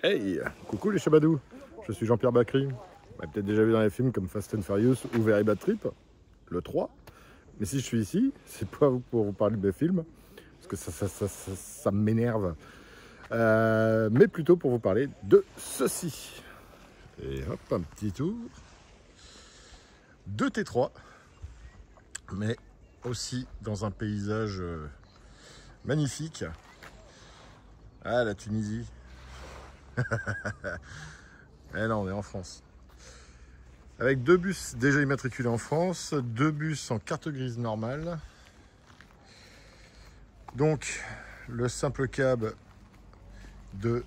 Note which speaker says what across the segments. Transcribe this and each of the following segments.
Speaker 1: Hey, coucou les chabadous, je suis Jean-Pierre Bacry. Vous m'avez peut-être déjà vu dans les films comme Fast and Furious ou Very Bad Trip, le 3. Mais si je suis ici, c'est pas pour vous parler de mes films, parce que ça m'énerve. Mais plutôt pour vous parler de ceci. Et hop, un petit tour. 2 T3, mais aussi dans un paysage magnifique. Ah, la Tunisie. Eh non, on est en France. Avec 2 bus déjà immatriculés en France, 2 bus en carte grise normale. Donc, le simple cab de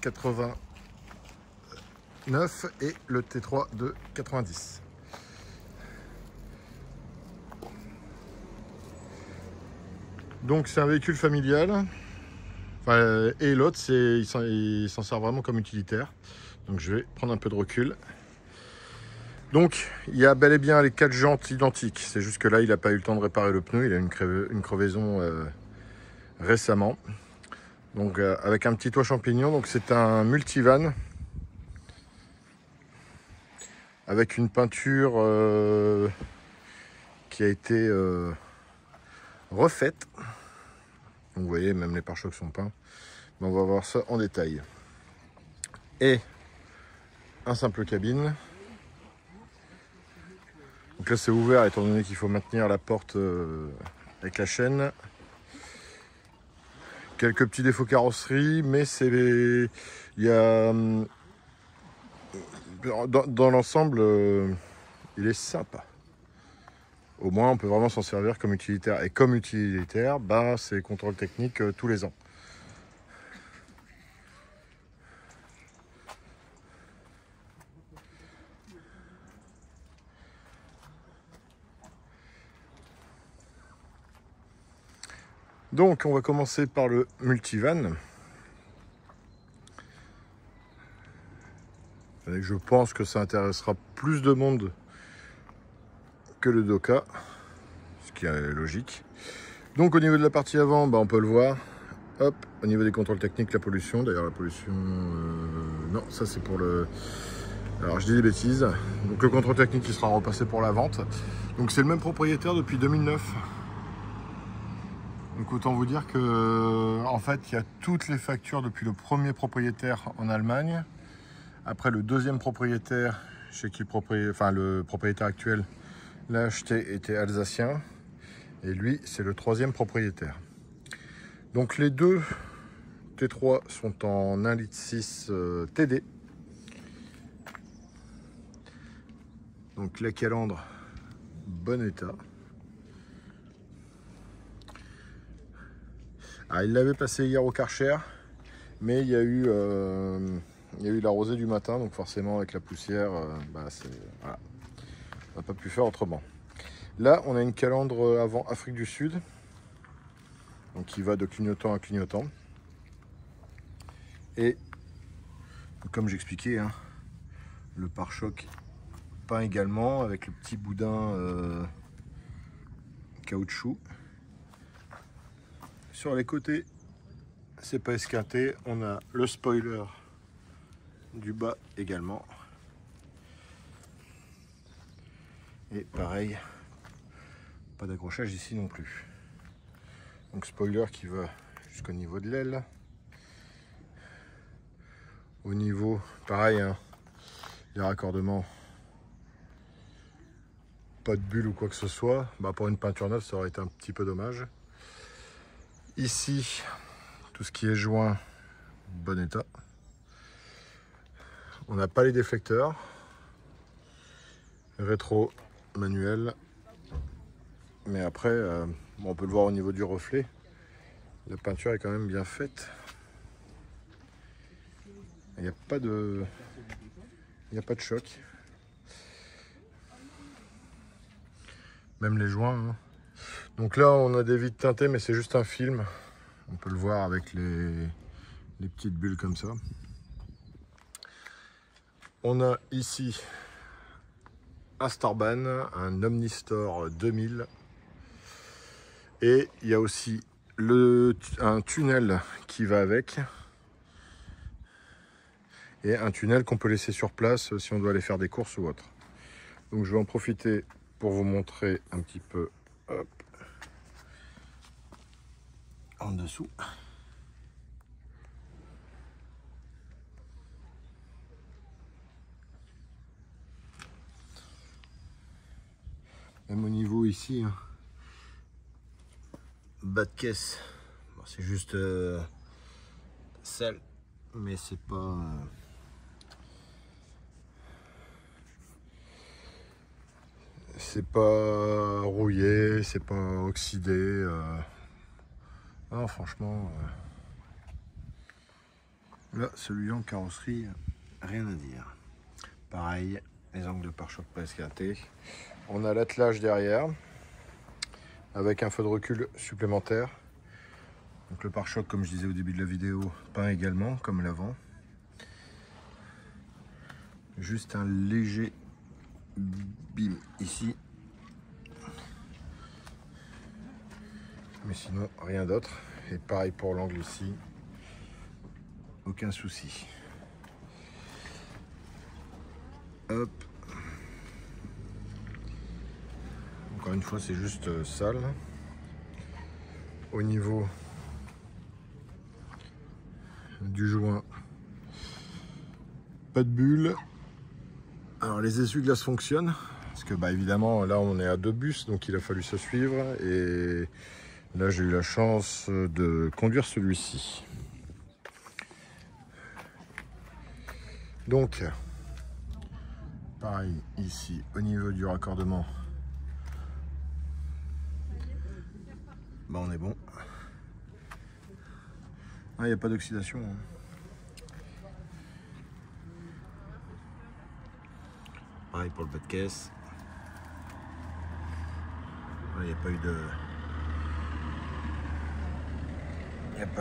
Speaker 1: 89 et le T3 de 90. Donc, c'est un véhicule familial. Enfin, et l'autre, il s'en sert vraiment comme utilitaire. Donc, je vais prendre un peu de recul. Donc, il y a bel et bien les 4 jantes identiques. C'est juste que là, il n'a pas eu le temps de réparer le pneu. Il a une crevaison récemment. Donc, avec un petit toit champignon. Donc, c'est un multivan avec une peinture qui a été refaite. Donc, vous voyez, même les pare-chocs sont peints. Mais on va voir ça en détail. Et un simple cabine. Donc là, c'est ouvert étant donné qu'il faut maintenir la porte avec la chaîne. Quelques petits défauts carrosserie, mais c'est il y a dans l'ensemble, il est sympa. Au moins, on peut vraiment s'en servir comme utilitaire. Et comme utilitaire, bah, c'est contrôle technique tous les ans. Donc, on va commencer par le multivan. Et je pense que ça intéressera plus de monde que le Doka, ce qui est logique. Donc, au niveau de la partie avant, bah, on peut le voir. Hop, au niveau des contrôles techniques, la pollution. D'ailleurs, la pollution... non, ça c'est pour le... Alors, je dis des bêtises. Donc, le contrôle technique, il sera repassé pour la vente. Donc, c'est le même propriétaire depuis 2009. Donc, autant vous dire que, en fait, il y a toutes les factures depuis le premier propriétaire en Allemagne. Après, le deuxième propriétaire, chez qui le propriétaire actuel l'a acheté, était alsacien. Et lui, c'est le 3e propriétaire. Donc, les deux T3 sont en 1,6 litre TD. Donc, la calandre, bon état. Ah, il l'avait passé hier au Karcher, mais il y a eu la rosée du matin, donc forcément avec la poussière, voilà, on n'a pas pu faire autrement. Là, on a une calandre avant Afrique du Sud, donc qui va de clignotant à clignotant. Et comme j'expliquais, hein, le pare-choc peint également avec le petit boudin caoutchouc. Sur les côtés, c'est pas esquinté. On a le spoiler du bas également. Et pareil, pas d'accrochage ici non plus. Donc spoiler qui va jusqu'au niveau de l'aile. Au niveau, pareil, hein, les raccordements, pas de bulle ou quoi que ce soit. Bah, pour une peinture neuve, ça aurait été un petit peu dommage. Ici, tout ce qui est joint, bon état. On n'a pas les déflecteurs. Rétro manuel. Mais après, on peut le voir au niveau du reflet. La peinture est quand même bien faite. Il n'y a pas de choc. Même les joints. Hein. Donc là, on a des vitres teintées, mais c'est juste un film. On peut le voir avec les petites bulles comme ça. On a ici un Starban, un Omnistor 2000. Et il y a aussi un tunnel qui va avec. et un tunnel qu'on peut laisser sur place si on doit aller faire des courses ou autre. Donc je vais en profiter pour vous montrer un petit peu, hop, en dessous. Même au niveau ici, hein, bas de caisse, bon, c'est juste sale, mais c'est pas rouillé, c'est pas oxydé. Non, franchement, là, celui-là en carrosserie, rien à dire. Pareil, les angles de pare-choc pas esquintés. On a l'attelage derrière, avec un feu de recul supplémentaire. Donc le pare-choc, comme je disais au début de la vidéo, peint également, comme l'avant. Juste un léger bim ici. Mais sinon, rien d'autre. Et pareil pour l'angle ici. Aucun souci. Hop. Encore une fois, c'est juste sale. Au niveau du joint, pas de bulle. Alors les essuie-glaces fonctionnent parce que bah évidemment là on est à 2 bus, donc il a fallu se suivre, et là j'ai eu la chance de conduire celui-ci. Donc pareil ici au niveau du raccordement, bah on est bon. Il n'y a pas d'oxydation, hein. Pareil pour le bas de caisse. Il n'y a pas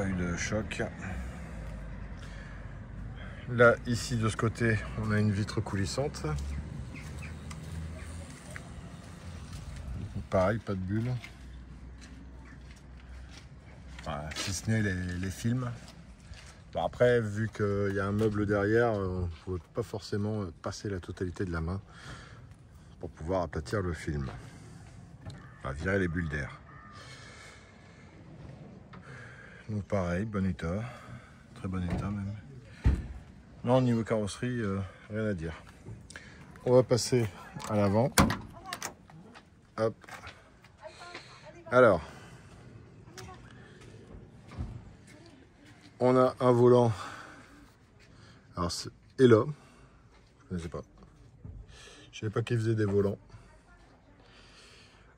Speaker 1: eu de choc. Là, ici, de ce côté, on a une vitre coulissante. Pareil, pas de bulle. Enfin, si ce n'est les films. Bon, après, vu qu'il y a un meuble derrière, on ne peut pas forcément passer la totalité de la main pour pouvoir aplatir le film. Enfin, virer les bulles d'air. Donc pareil, bon état. Très bon état même. Non, au niveau carrosserie, rien à dire. On va passer à l'avant. Hop. Alors, on a un volant. Alors, c'est Elo. Je ne sais pas. Je ne savais pas qu'il faisait des volants.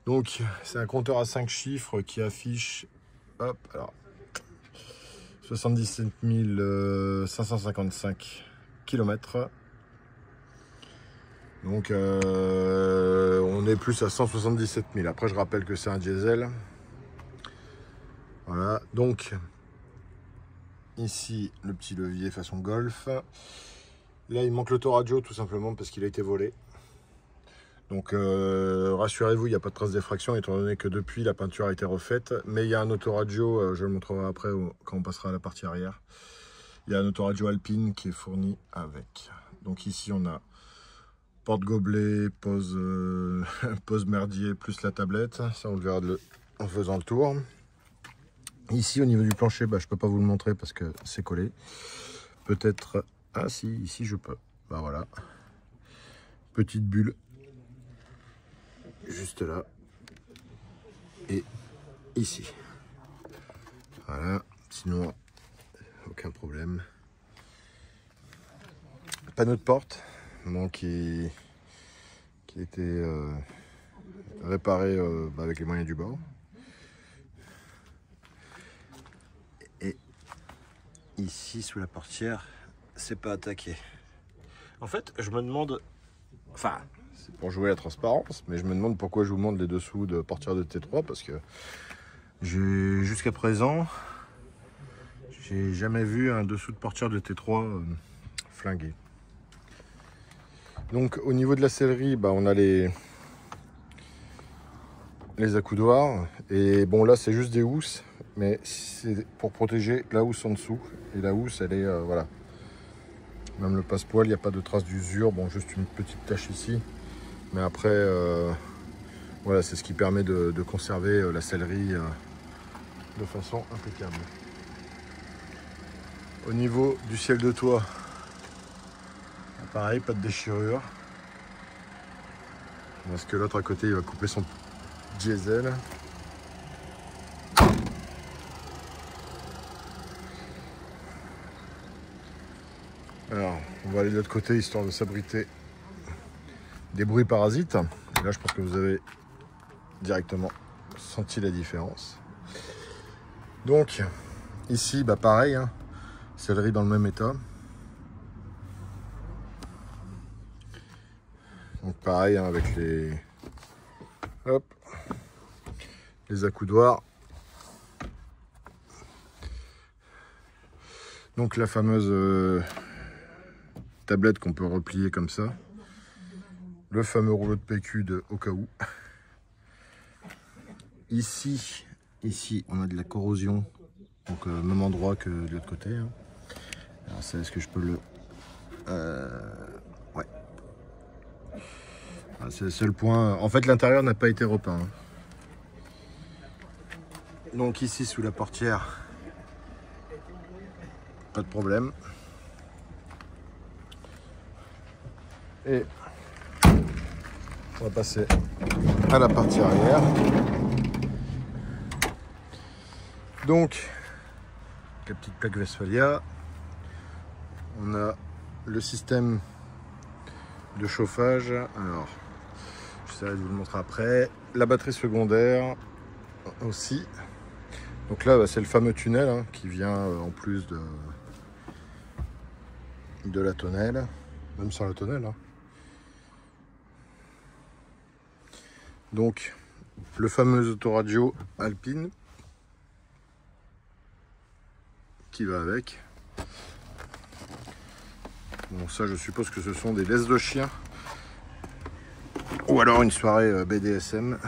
Speaker 1: Donc, c'est un compteur à 5 chiffres qui affiche, hop, alors, 77 555 km. Donc, on est plus à 177 000. Après, je rappelle que c'est un diesel. Voilà, donc, ici, le petit levier façon Golf. Là, il manque l'autoradio, tout simplement, parce qu'il a été volé. Donc, rassurez-vous, il n'y a pas de trace d'effraction, étant donné que depuis, la peinture a été refaite. Mais il y a un autoradio, je le montrerai après, quand on passera à la partie arrière. Il y a un autoradio Alpine qui est fourni avec. Donc ici, on a porte-gobelet, pose merdier, plus la tablette. Ça, on le verra en faisant le tour. Ici, au niveau du plancher, bah, je ne peux pas vous le montrer parce que c'est collé. Peut-être... Ah si, ici, je peux. Bah voilà. Petite bulle. Juste là. Et ici. Voilà. Sinon, aucun problème. Panneau de porte. Bon, qui a été réparé avec les moyens du bord. Et ici, sous la portière, c'est pas attaqué. En fait, je me demande... Enfin, c'est pour jouer à la transparence, mais je me demande pourquoi je vous montre les dessous de portière de T3, parce que jusqu'à présent, j'ai jamais vu un dessous de portière de T3 flingué. Donc au niveau de la sellerie, bah, on a les accoudoirs, et bon là c'est juste des housses, mais c'est pour protéger la housse en dessous, et la housse elle est voilà, Même le passepoil, il n'y a pas de trace d'usure. Bon, juste une petite tache ici. Mais après, voilà, c'est ce qui permet de conserver la sellerie de façon impeccable. Au niveau du ciel de toit, pareil, pas de déchirure. Parce que l'autre à côté, il va couper son diesel. Alors, on va aller de l'autre côté, histoire de s'abriter des bruits parasites. Et là, je pense que vous avez directement senti la différence. Donc, ici, bah pareil, hein, sellerie dans le même état. Donc pareil, hein, avec les accoudoirs. Donc la fameuse tablette qu'on peut replier comme ça. Le fameux rouleau de PQ de au cas où. Ici, on a de la corrosion. Donc même endroit que de l'autre côté. Hein. Alors ça, est-ce que je peux le... ouais. C'est le seul point. En fait, l'intérieur n'a pas été repeint. Hein. Donc ici, sous la portière, pas de problème. Et on va passer à la partie arrière. Donc, la petite plaque Westphalia. On a le système de chauffage. Alors, j'essaierai de vous le montrer après. La batterie secondaire aussi. Donc là, c'est le fameux tunnel hein, qui vient en plus de la tonnelle. Même sans la tonnelle. Hein. Donc, le fameux autoradio Alpine qui va avec. Bon, ça, je suppose que ce sont des laisses de chien. Ou alors une soirée BDSM.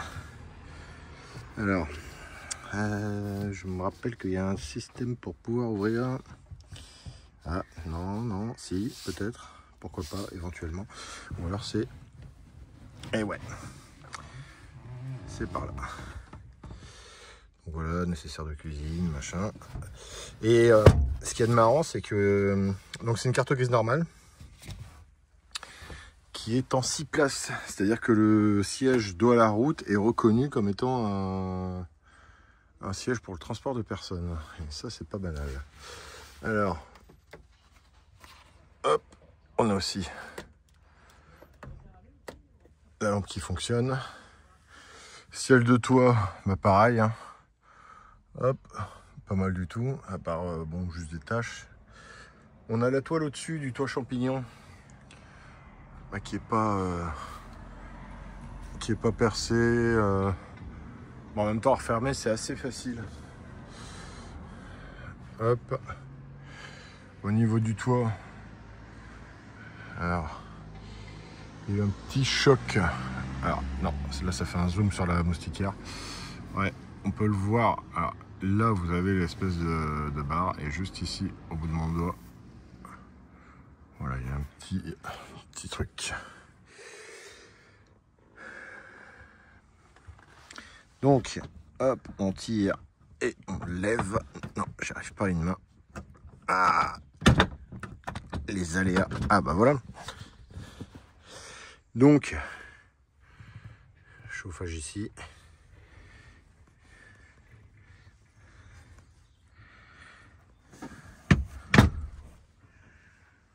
Speaker 1: Alors, je me rappelle qu'il y a un système pour pouvoir ouvrir. Ah, non, si, peut-être. Pourquoi pas, éventuellement. Ou alors c'est... Eh ouais. C'est par là. Donc voilà, nécessaire de cuisine, machin. Et ce qu'il y a de marrant, c'est que... donc c'est une carte grise normale. Qui est en 6 places. C'est-à-dire que le siège dos à la route est reconnu comme étant un siège pour le transport de personnes. Et ça, c'est pas banal. Alors, hop, on a aussi la lampe qui fonctionne. Ciel de toit, bah pareil. Hein. Hop, pas mal du tout, à part, bon, juste des taches. On a la toile au-dessus du toit champignon. Bah, qui est pas percé. Bon, en même temps, refermer, c'est assez facile. Hop. Au niveau du toit, alors, il y a un petit choc. Alors, non, là, ça fait un zoom sur la moustiquaire. Ouais, on peut le voir. Alors, là, vous avez l'espèce de barre. Et juste ici, au bout de mon doigt, voilà, il y a un petit truc. Donc, hop, on tire et on lève. Non, j'arrive pas à une main. Ah, les aléas. Ah bah voilà. Donc, chauffage ici.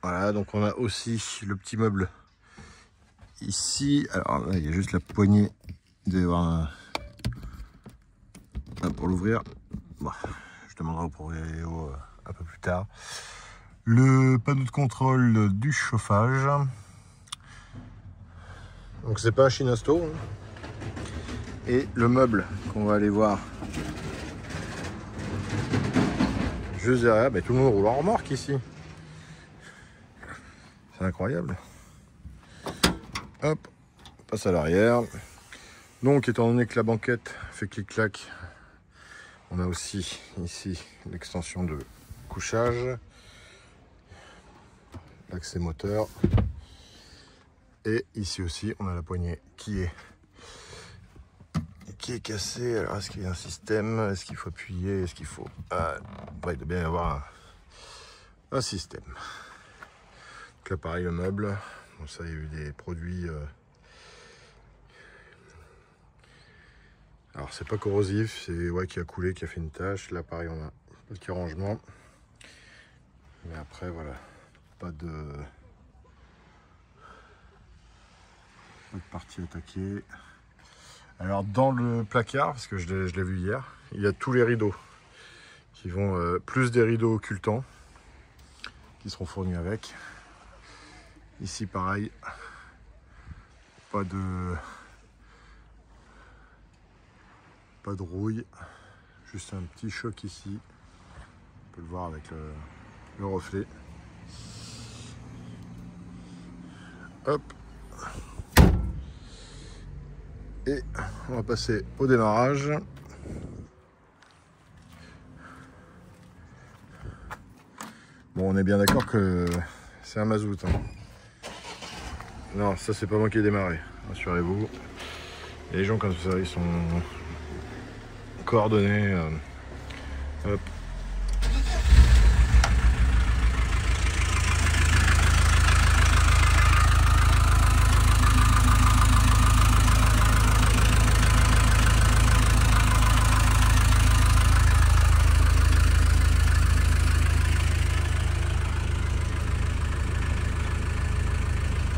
Speaker 1: Voilà, donc on a aussi le petit meuble ici. Alors là, il y a juste la poignée pour l'ouvrir. Bon, je demanderai au proprio un peu plus tard. Le panneau de contrôle du chauffage. Donc c'est pas un Chinasto. Hein. Et le meuble qu'on va aller voir juste derrière, bah, tout le monde roule en remorque ici. C'est incroyable. Hop, on passe à l'arrière. Donc étant donné que la banquette fait clic-clac, on a aussi ici l'extension de couchage. l'accès moteur. Et ici aussi, on a la poignée qui est cassée. Alors, est-ce qu'il y a un système? Est-ce qu'il faut appuyer? Est-ce qu'il faut... il doit bien y avoir un système. Donc là, pareil, le meuble. Bon, ça, il y a eu des produits... Alors, c'est pas corrosif, c'est qui a coulé, qui a fait une tache. Là, pareil, on a un petit rangement. Mais après, voilà, pas de partie attaquée. Alors, dans le placard, parce que je l'ai vu hier, il y a tous les rideaux qui vont, plus des rideaux occultants qui seront fournis avec. Ici, pareil, pas de rouille, juste un petit choc ici. On peut le voir avec le reflet. Hop. Et on va passer au démarrage. Bon, on est bien d'accord que c'est un mazout. Hein. Non, ça c'est pas moi qui ai démarré, rassurez-vous. Les gens comme ça, ils sont coordonnés. Hop.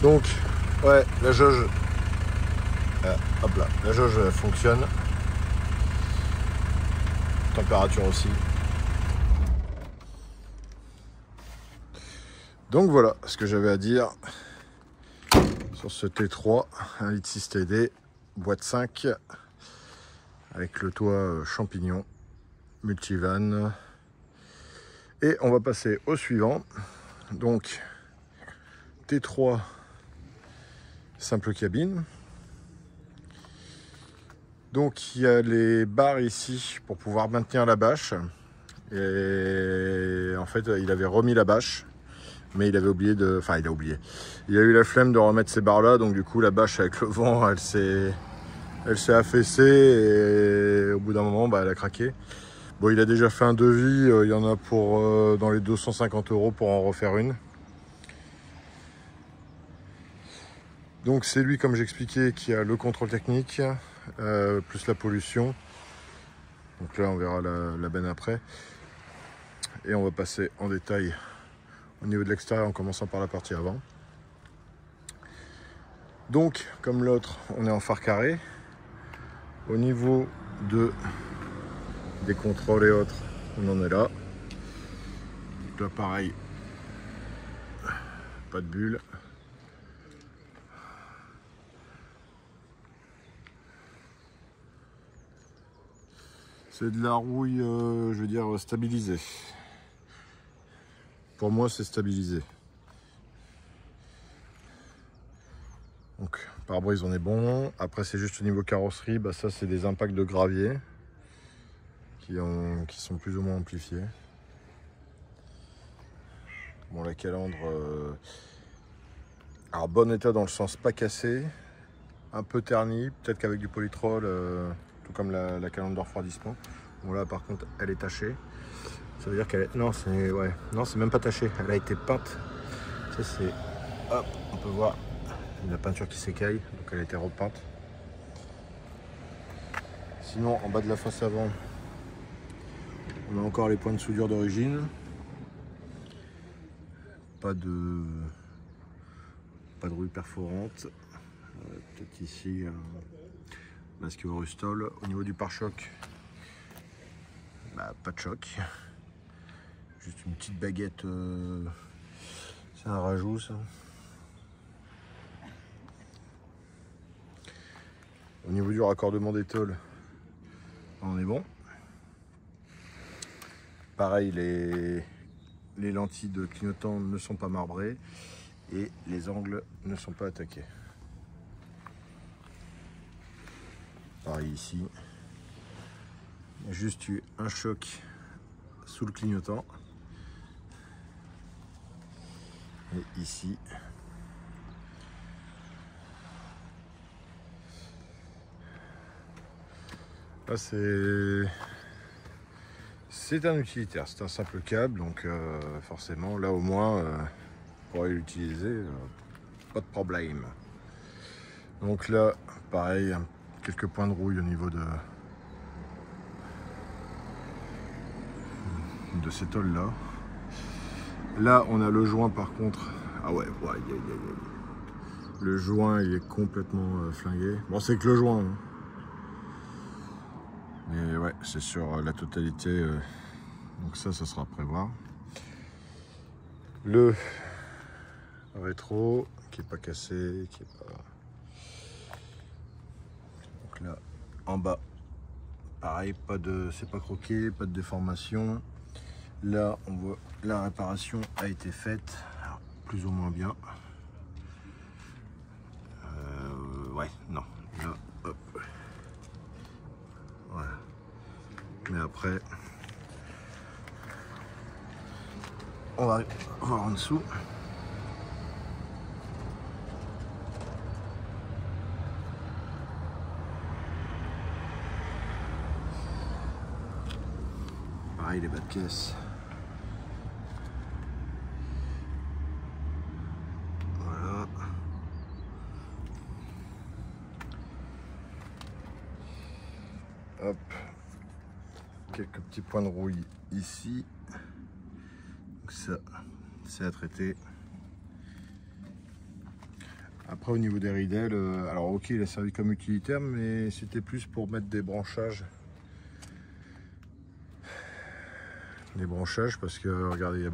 Speaker 1: Donc, ouais, la jauge, hop là, la jauge fonctionne. Température aussi. Donc voilà ce que j'avais à dire sur ce T3, 1,6 litre TD, boîte 5, avec le toit champignon, multivan. Et on va passer au suivant. Donc, T3, simple cabine. Donc il y a les barres ici pour pouvoir maintenir la bâche. Et en fait il avait remis la bâche, mais il avait oublié de... Enfin il a oublié. Il a eu la flemme de remettre ces barres là, donc du coup la bâche avec le vent elle s'est affaissée et au bout d'un moment elle a craqué. Bon, il a déjà fait un devis, il y en a pour dans les 250 € pour en refaire une. Donc c'est lui, comme j'expliquais, qui a le contrôle technique, plus la pollution. Donc là on verra la benne après. Et on va passer en détail au niveau de l'extérieur en commençant par la partie avant. Donc comme l'autre, on est en phare carré. Au niveau des contrôles et autres, on en est là. Donc là pareil, pas de bulle. C'est de la rouille, je veux dire, stabilisée. Pour moi, c'est stabilisé. Donc, pare-brise, on est bon. Après, c'est juste au niveau carrosserie. Bah, ça, c'est des impacts de gravier qui sont plus ou moins amplifiés. Bon, la calandre, alors bon état dans le sens pas cassé, un peu terni, peut-être qu'avec du polytrol, tout comme la calandre de refroidissement. Bon là par contre elle est tachée, ça veut dire qu'elle est... Non c'est même pas taché, elle a été peinte. Ça c'est... Hop, on peut voir la peinture qui s'écaille, donc elle a été repeinte. Sinon en bas de la face avant, on a encore les points de soudure d'origine. Pas de rouille perforante. Peut-être ici un masque au rustol. Au niveau du pare-choc, pas de choc. Juste une petite baguette. C'est un rajout ça. Au niveau du raccordement des tôles, on est bon. Pareil, les lentilles de clignotant ne sont pas marbrées et les angles ne sont pas attaqués. Pareil ici, il y a juste eu un choc sous le clignotant. Et ici. Là c'est un utilitaire, c'est un simple câble, donc forcément là au moins on pourrait l'utiliser, pas de problème. Donc là pareil, quelques points de rouille au niveau de ces tôles là. Là on a le joint par contre, ah ouais, le joint il est complètement flingué. Bon c'est que le joint, hein. Mais ouais, c'est sur la totalité, donc ça sera à prévoir. Le rétro qui est pas cassé, qui est pas... Donc là en bas pareil, c'est pas croqué, pas de déformation. Là on voit la réparation a été faite, alors, plus ou moins bien. Ouais, non, là hop, voilà. Mais après on va voir en dessous. Pareil, les bas de caisse. Voilà. Hop. Quelques petits points de rouille ici. Donc ça, c'est à traiter. Après, au niveau des ridelles, alors ok, il a servi comme utilitaire, mais c'était plus pour mettre des branchages. Des branchages, parce que regardez, il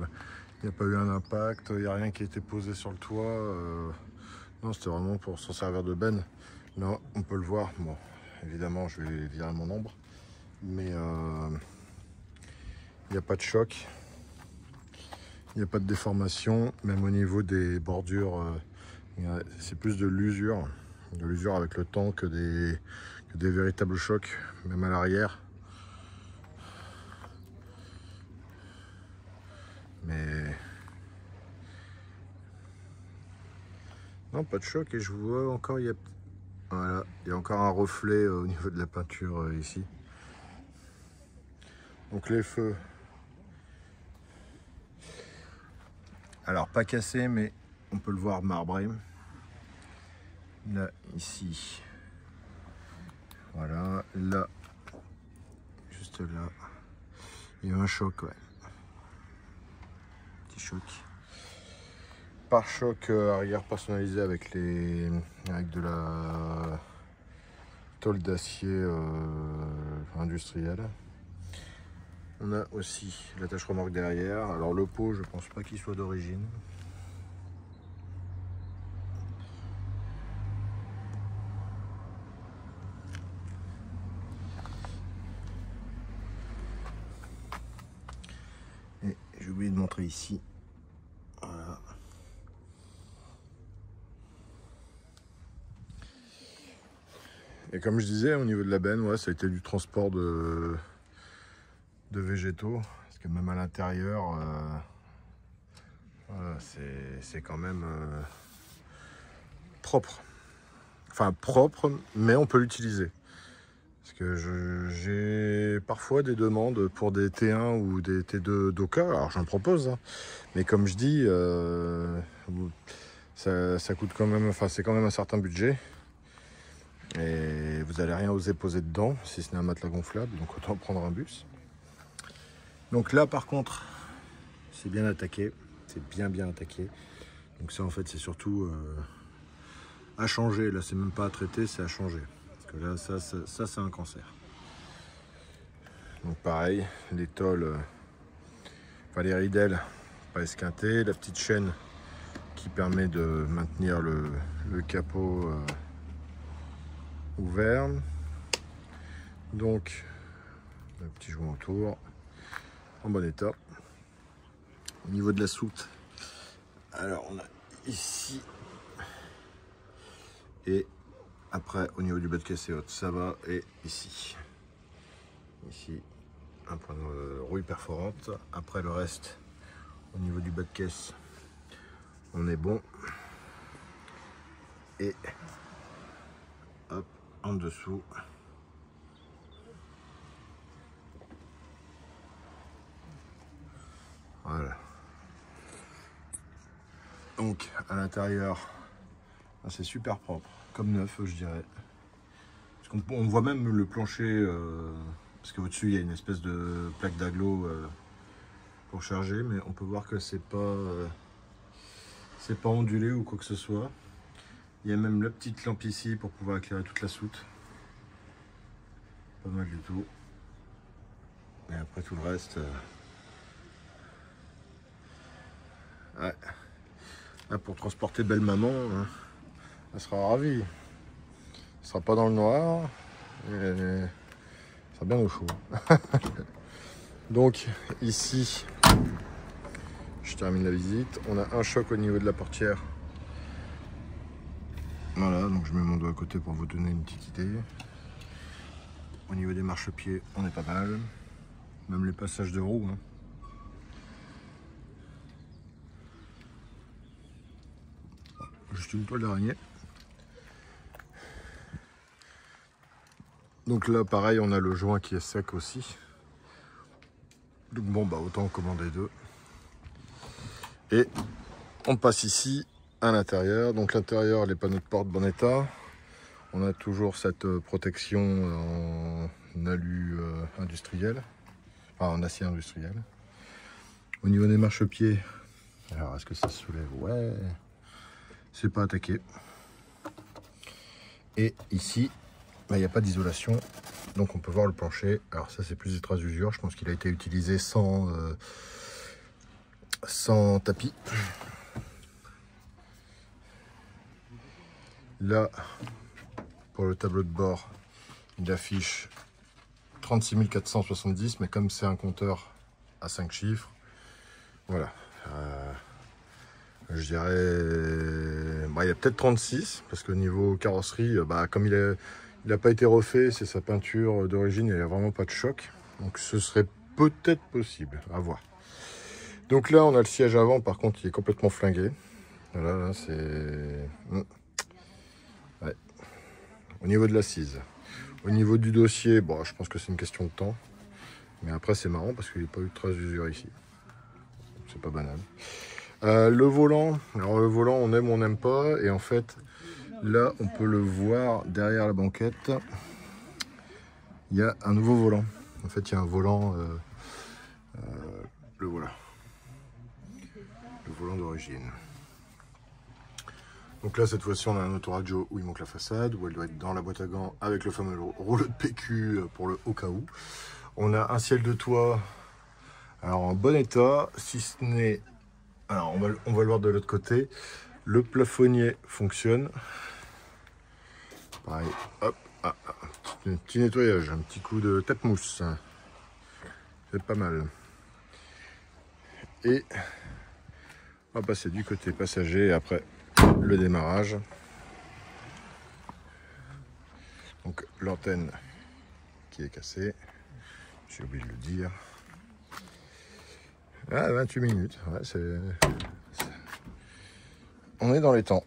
Speaker 1: n'y a pas eu un impact, il n'y a rien qui a été posé sur le toit. Non, c'était vraiment pour s'en servir de benne. Là, on peut le voir. Bon, évidemment, je vais virer mon ombre, mais il n'y a pas de choc, il n'y a pas de déformation, même au niveau des bordures. C'est plus de l'usure avec le temps que des véritables chocs, même à l'arrière. Mais non, pas de choc. Et je vois encore, voilà, il y a encore un reflet au niveau de la peinture ici. Donc les feux, alors pas cassés, mais on peut le voir marbré. Là, ici, voilà, là, juste là, il y a un choc, ouais. Petit choc. Pare-choc arrière personnalisé avec de la tôle d'acier industrielle. On a aussi l'attache remorque derrière. Alors le pot, je pense pas qu'il soit d'origine. Et j'ai oublié de montrer ici. Voilà. Et comme je disais, au niveau de la benne, ouais, ça a été du transport de végétaux. Parce que même à l'intérieur, voilà, c'est quand même propre. Enfin propre, mais on peut l'utiliser. Parce que j'ai parfois des demandes pour des T1 ou des T2 Doka, alors j'en propose, hein. Mais comme je dis, ça coûte quand même, enfin c'est quand même un certain budget. Et vous n'allez rien oser poser dedans, si ce n'est un matelas gonflable, donc autant prendre un bus. Donc là par contre, c'est bien attaqué, c'est bien attaqué. Donc ça en fait c'est surtout à changer, là c'est même pas à traiter, c'est à changer. Parce que là ça c'est un cancer. Donc pareil, les tôles, enfin les ridelles pas esquintées, la petite chaîne qui permet de maintenir le capot ouvert. Donc le petit joint autour en bon état. Au niveau de la soute, alors on a ici et après au niveau du bas de caisse et autres ça va, et ici un point de rouille perforante. Après le reste au niveau du bas de caisse On est bon. Et hop, en dessous. Voilà. Donc à l'intérieur, c'est super propre, comme neuf je dirais. Parce qu'on voit même le plancher, parce qu'au-dessus il y a une espèce de plaque d'agglo pour charger, mais on peut voir que c'est pas ondulé ou quoi que ce soit. Il y a même la petite lampe ici pour pouvoir éclairer toute la soute. Pas mal du tout. Et après tout le reste, ouais. Là, pour transporter belle maman, hein, elle sera ravie. Elle sera pas dans le noir. Et elle sera bien au chaud. Donc ici, je termine la visite. On a un choc au niveau de la portière. Voilà, donc je mets mon doigt à côté pour vous donner une petite idée. Au niveau des marchepieds, on est pas mal. Même les passages de roues. Hein. Juste une toile d'araignée. Donc là, pareil, on a le joint qui est sec aussi. Donc bon, bah autant en commander deux. Et on passe ici à l'intérieur. Donc l'intérieur, les panneaux de porte bon état. On a toujours cette protection en alu industriel, enfin en acier industriel. Au niveau des marchepieds, alors est-ce que ça se soulève? Ouais, c'est pas attaqué. Et ici, il n'y a pas d'isolation, donc on peut voir le plancher. Alors ça c'est plus des traces d'usure, je pense qu'il a été utilisé sans tapis. Là, pour le tableau de bord, il affiche 36 470, mais comme c'est un compteur à 5 chiffres, voilà. Je dirais, il y a peut-être 36, parce que niveau carrosserie, comme il n'a pas été refait, c'est sa peinture d'origine, il n'y a vraiment pas de choc. Donc ce serait peut-être possible, à voir. Donc là, on a le siège avant, par contre, il est complètement flingué. Voilà, là, c'est... Ouais. Au niveau de l'assise. Au niveau du dossier, bon, je pense que c'est une question de temps. Mais après, c'est marrant, parce qu'il n'y a pas eu de trace d'usure ici. C'est pas banal. Le volant, alors le volant, on aime ou on n'aime pas. Et en fait, là, on peut le voir derrière la banquette. Il y a un nouveau volant. En fait, il y a un volant, le voilà. Le volant d'origine. Donc là, cette fois-ci, on a un autoradio où il manque la façade, où elle doit être dans la boîte à gants avec le fameux rouleau de PQ pour le au cas où. On a un ciel de toit, alors en bon état, si ce n'est... Alors, on va le voir de l'autre côté. Le plafonnier fonctionne. Pareil, hop, petit nettoyage, un petit coup de tape-mousse. C'est pas mal. Et on va passer du côté passager après le démarrage. Donc l'antenne qui est cassée. J'ai oublié de le dire. Ah, 28 minutes. Ouais, on est dans les temps.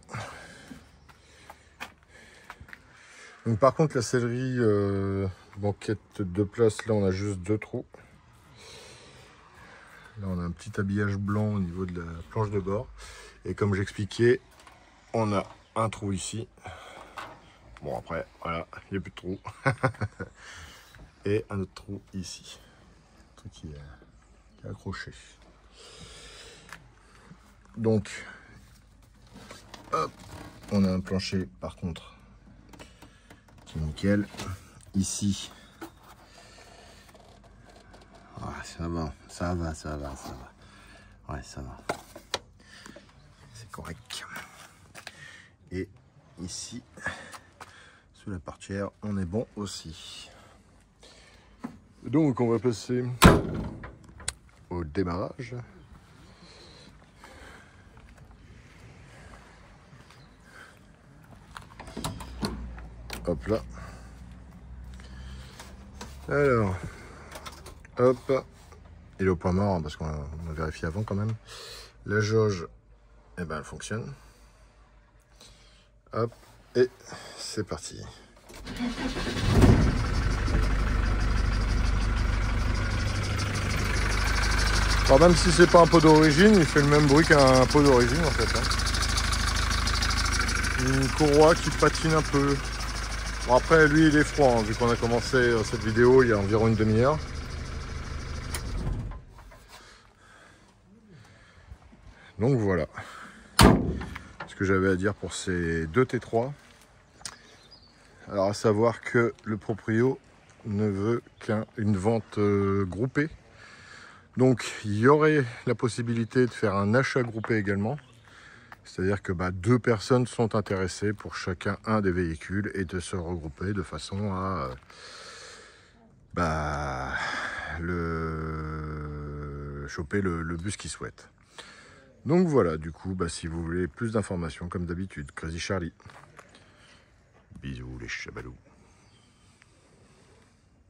Speaker 1: Donc, par contre, la sellerie banquette de place, là, on a juste 2 trous. Là, on a un petit habillage blanc au niveau de la planche de bord. Et comme j'expliquais, on a un trou ici. Bon, après, voilà, il n'y a plus de trou. Et un autre trou ici. Un truc qui est accroché. Donc, hop, on a un plancher, par contre, qui est nickel. Ici, ça va. Ouais, ça va. C'est correct. Et ici, sous la portière, on est bon aussi. Donc, on va passer au démarrage. Hop là. Alors, hop. Il est au point mort, parce qu'on a vérifié avant quand même. La jauge et ben elle fonctionne. Hop, et c'est parti. Alors même si c'est pas un pot d'origine, il fait le même bruit qu'un pot d'origine en fait. Une courroie qui patine un peu. Bon après lui il est froid, hein, vu qu'on a commencé cette vidéo il y a environ une demi-heure. Donc voilà ce que j'avais à dire pour ces deux T3. Alors à savoir que le proprio ne veut qu'une vente groupée. Donc il y aurait la possibilité de faire un achat groupé également. C'est-à-dire que deux personnes sont intéressées pour chacun un des véhicules et de se regrouper de façon à choper le bus qu'ils souhaitent. Donc voilà, du coup, si vous voulez plus d'informations, comme d'habitude, Crazy Charlie. Bisous les chabalous.